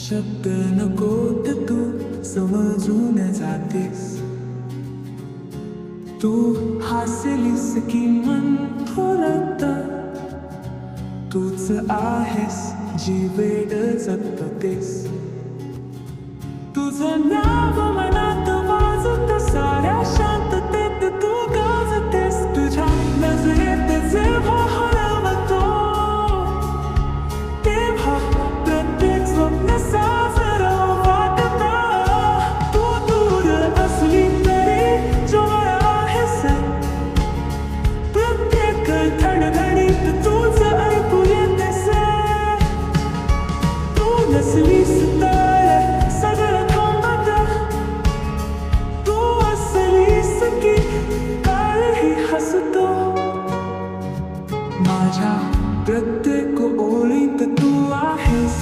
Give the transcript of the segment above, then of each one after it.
शब्द नकोत तू समजून जातेस. तू हसलीस की मन थोरत, तूच आहेस जी वेड जगतेस. तुझं नाव मनात वाजत साऱ्या शांततेत तू गाजतेस. तुझ्या नजरेत जेव्हा हरवतो तेव्हा प्रत्येक स्वप्न साजरं वाटतं. तू दूर असली तरी जवळ आहेस, प्रत्येक धडधडीत तूच ऐकू येतेस. तू नसलीस तर सगळं थांबतं, तू असलीस की काळही हसतो. माझ्या प्रत्येक ओळीत तू आहेस,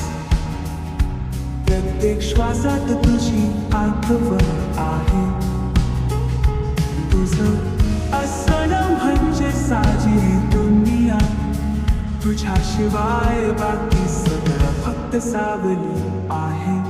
प्रत्येक श्वासात तुझी आठवण आहे. तुझं असणं म्हणजे साजी दुनिया, तुझ्याशिवाय बाकी सगळं फक्त सावली आहे.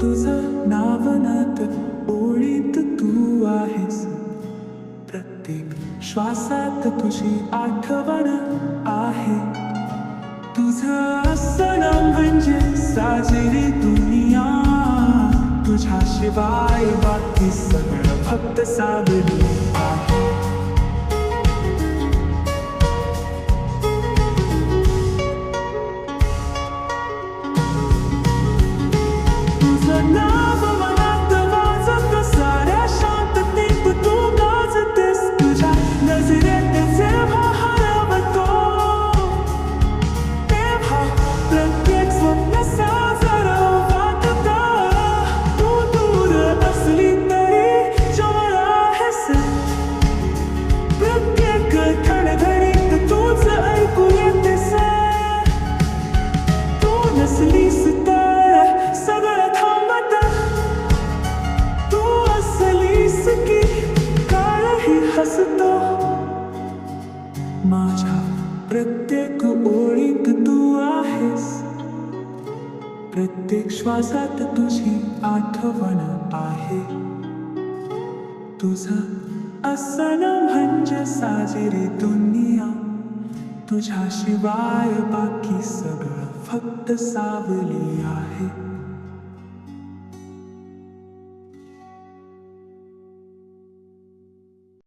तुझं नावनात ओळीत तू आहेस, प्रत्येक श्वासात तुझी आठवण आहे. तुझं असणं म्हणजे साजरी दुनिया, तुझ्याशिवाय बाकी सगळं फक्त सावली आहे. तुझं नाव मनात वाजत साऱ्या शांततेत तू गाजतेस. तुझ्या नजरेत जेव्हा हरवतो तेव्हा प्रत्येक स्वप्न साजरं वाटतं. तू दूर असली तरी जवळ आहेस, प्रत्येक धडधडीत तूच ऐकू येतेस. तू नसलीस तर सगळं थांबतं, तू असलीस की काळही हसतो. माझ्या प्रत्येक ओळीत तू आहेस, प्रत्येक श्वासात तुझी आठवण आहे. तुझं असणं म्हणजे साजरी दुनिया, तुझ्याशिवाय बाकी सगळं फक्त सावली आहे.